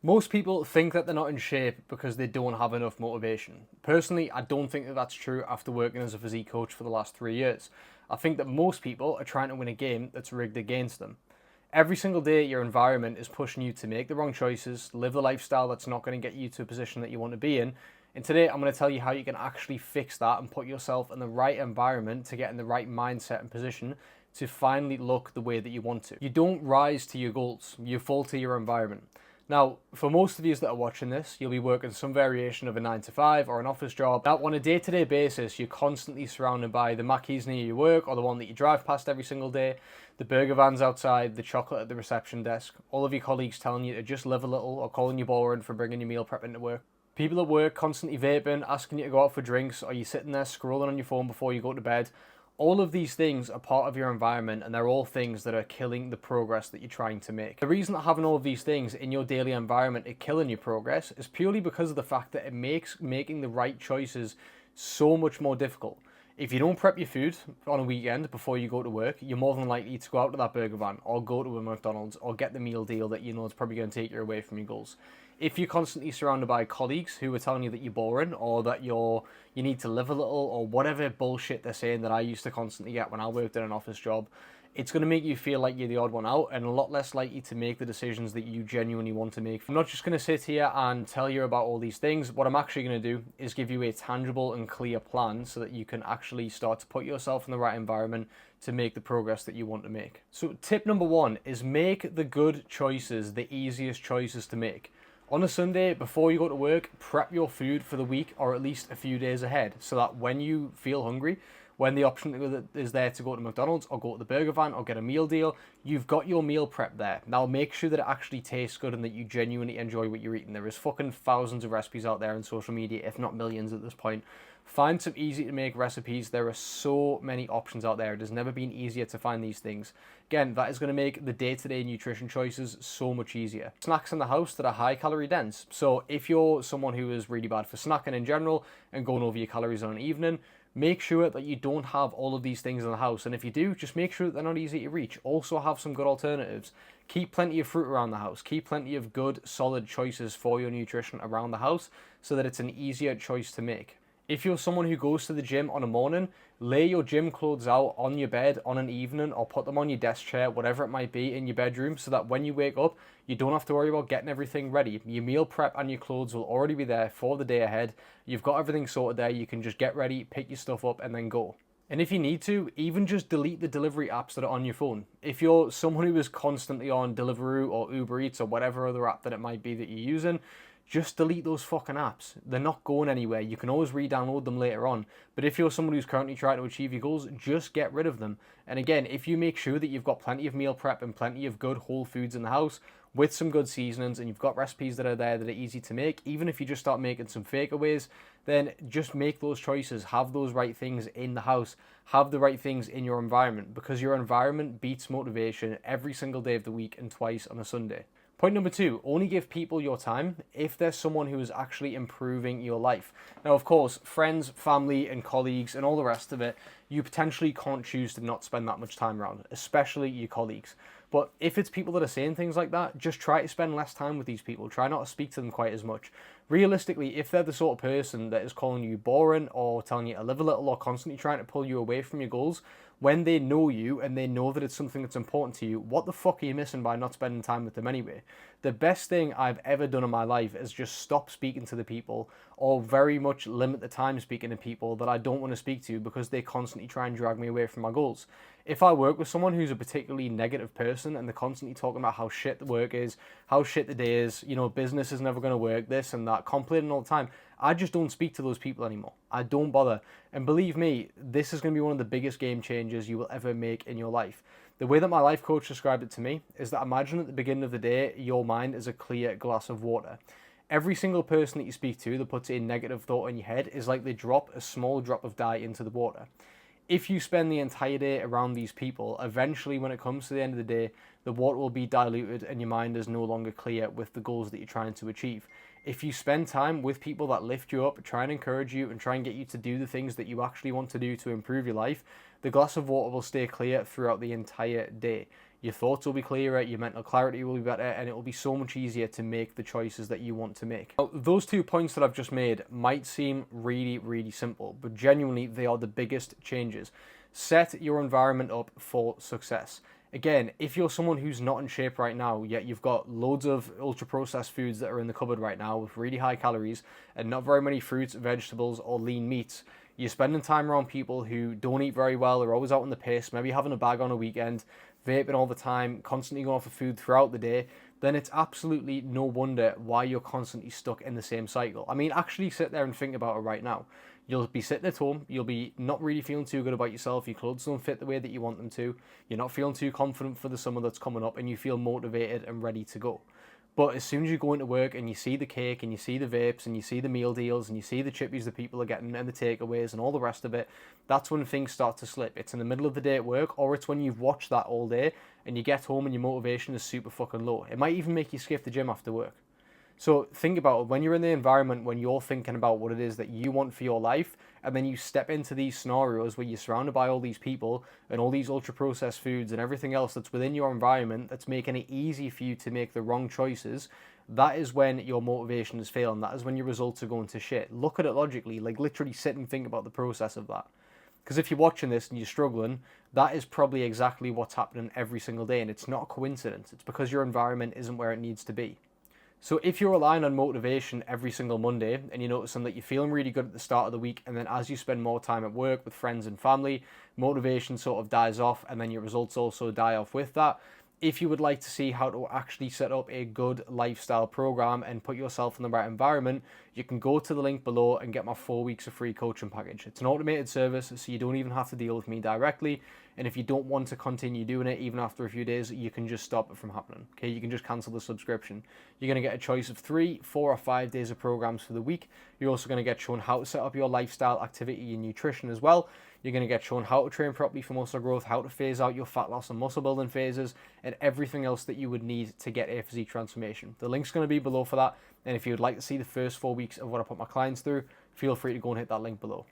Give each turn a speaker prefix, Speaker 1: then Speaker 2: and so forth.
Speaker 1: Most people think that they're not in shape because they don't have enough motivation. Personally, I don't think that that's true after working as a physique coach for the last 3 years. I think that most people are trying to win a game that's rigged against them. Every single day, your environment is pushing you to make the wrong choices, live the lifestyle that's not going to get you to a position that you want to be in. And today, I'm going to tell you how you can actually fix that and put yourself in the right environment to get in the right mindset and position to finally look the way that you want to. You don't rise to your goals, you fall to your environment. Now, for most of you that are watching this, you'll be working some variation of a 9 to 5 or an office job. Now, on a day-to-day basis, you're constantly surrounded by the Mackies near your work or the one that you drive past every single day, the burger vans outside, the chocolate at the reception desk, all of your colleagues telling you to just live a little or calling you boring for bringing your meal prep into work. People at work constantly vaping, asking you to go out for drinks, or you sitting there scrolling on your phone before you go to bed. All of these things are part of your environment, and they're all things that are killing the progress that you're trying to make. The reason that having all of these things in your daily environment is killing your progress is purely because of the fact that it makes making the right choices so much more difficult. If you don't prep your food on a weekend before you go to work, you're more than likely to go out to that burger van or go to a McDonald's or get the meal deal that you know is probably going to take you away from your goals. If you're constantly surrounded by colleagues who are telling you that you're boring or that you need to live a little or whatever bullshit they're saying that I used to constantly get when I worked in an office job, it's going to make you feel like you're the odd one out and a lot less likely to make the decisions that you genuinely want to make. I'm not just going to sit here and tell you about all these things. What I'm actually going to do is give you a tangible and clear plan so that you can actually start to put yourself in the right environment to make the progress that you want to make. So tip number 1 is make the good choices the easiest choices to make. On a Sunday, before you go to work, prep your food for the week or at least a few days ahead so that when you feel hungry, when the option is there to go to McDonald's or go to the burger van or get a meal deal, you've got your meal prep there. Now make sure that it actually tastes good and that you genuinely enjoy what you're eating. There is fucking thousands of recipes out there on social media, if not millions at this point. Find some easy to make recipes. There are so many options out there. It has never been easier to find these things. Again, that is going to make the day-to-day nutrition choices so much easier. Snacks in the house that are high calorie dense. So if you're someone who is really bad for snacking in general and going over your calories on an evening, make sure that you don't have all of these things in the house. And if you do, just make sure that they're not easy to reach. Also have some good alternatives. Keep plenty of fruit around the house. Keep plenty of good, solid choices for your nutrition around the house so that it's an easier choice to make. If you're someone who goes to the gym on a morning, lay your gym clothes out on your bed on an evening or put them on your desk chair, whatever it might be, in your bedroom so that when you wake up, you don't have to worry about getting everything ready. Your meal prep and your clothes will already be there for the day ahead. You've got everything sorted there. You can just get ready, pick your stuff up, and then go. And if you need to, even just delete the delivery apps that are on your phone. If you're someone who is constantly on Deliveroo or Uber Eats or whatever other app that it might be that you're using, just delete those fucking apps. They're not going anywhere. You can always re-download them later on. But if you're someone who's currently trying to achieve your goals, just get rid of them. And again, if you make sure that you've got plenty of meal prep and plenty of good whole foods in the house with some good seasonings and you've got recipes that are there that are easy to make, even if you just start making some fakeaways, then just make those choices. Have those right things in the house. Have the right things in your environment because your environment beats motivation every single day of the week and twice on a Sunday. Point number 2, only give people your time if there's someone who is actually improving your life. Now, of course, friends, family, and colleagues, and all the rest of it, you potentially can't choose to not spend that much time around, especially your colleagues. But if it's people that are saying things like that, just try to spend less time with these people. Try not to speak to them quite as much. Realistically, if they're the sort of person that is calling you boring or telling you to live a little or constantly trying to pull you away from your goals, when they know you and they know that it's something that's important to you, what the fuck are you missing by not spending time with them anyway? The best thing I've ever done in my life is just stop speaking to the people or very much limit the time speaking to people that I don't want to speak to because they constantly try and drag me away from my goals. If I work with someone who's a particularly negative person and they're constantly talking about how shit the work is, how shit the day is, business is never going to work, this and that, complaining all the time, I just don't speak to those people anymore. I don't bother. And believe me, this is going to be one of the biggest game changers you will ever make in your life. The way that my life coach described it to me is that imagine at the beginning of the day, your mind is a clear glass of water. Every single person that you speak to that puts a negative thought in your head is like they drop a small drop of dye into the water. If you spend the entire day around these people, eventually when it comes to the end of the day, the water will be diluted and your mind is no longer clear with the goals that you're trying to achieve. If you spend time with people that lift you up, try and encourage you and try and get you to do the things that you actually want to do to improve your life, the glass of water will stay clear throughout the entire day. your thoughts will be clearer, your mental clarity will be better, and it will be so much easier to make the choices that you want to make. Now, those 2 points that I've just made might seem really, really simple, but genuinely they are the biggest changes. Set your environment up for success. Again, if you're someone who's not in shape right now, yet you've got loads of ultra processed foods that are in the cupboard right now with really high calories and not very many fruits, vegetables, or lean meats, you're spending time around people who don't eat very well, they're always out on the piss, maybe having a bag on a weekend, vaping all the time, constantly going for food throughout the day, then it's absolutely no wonder why you're constantly stuck in the same cycle. I mean, actually sit there and think about it right now. You'll be sitting at home, you'll be not really feeling too good about yourself, your clothes don't fit the way that you want them to, you're not feeling too confident for the summer that's coming up, and you feel motivated and ready to go. But as soon as you go into work and you see the cake and you see the vapes and you see the meal deals and you see the chippies that people are getting and the takeaways and all the rest of it, that's when things start to slip. It's in the middle of the day at work, or it's when you've watched that all day and you get home and your motivation is super fucking low. It might even make you skip the gym after work. So think about it, when you're in the environment, when you're thinking about what it is that you want for your life, and then you step into these scenarios where you're surrounded by all these people and all these ultra processed foods and everything else that's within your environment that's making it easy for you to make the wrong choices, that is when your motivation is failing. That is when your results are going to shit. Look at it logically, like literally sit and think about the process of that. Because if you're watching this and you're struggling, that is probably exactly what's happening every single day, and it's not a coincidence. It's because your environment isn't where it needs to be. So if you're relying on motivation every single Monday and you're noticing that you're feeling really good at the start of the week, and then as you spend more time at work with friends and family, motivation sort of dies off and then your results also die off with that. If you would like to see how to actually set up a good lifestyle program and put yourself in the right environment, you can go to the link below and get my 4 weeks of free coaching package. It's an automated service, so you don't even have to deal with me directly. And if you don't want to continue doing it, even after a few days, you can just stop it from happening. Okay, you can just cancel the subscription. You're going to get a choice of 3, 4, or 5 days of programs for the week. You're also going to get shown how to set up your lifestyle, activity, and nutrition as well. You're going to get shown how to train properly for muscle growth, how to phase out your fat loss and muscle building phases, and everything else that you would need to get a physique transformation. The link's going to be below for that. And if you would like to see the first 4 weeks of what I put my clients through, feel free to go and hit that link below.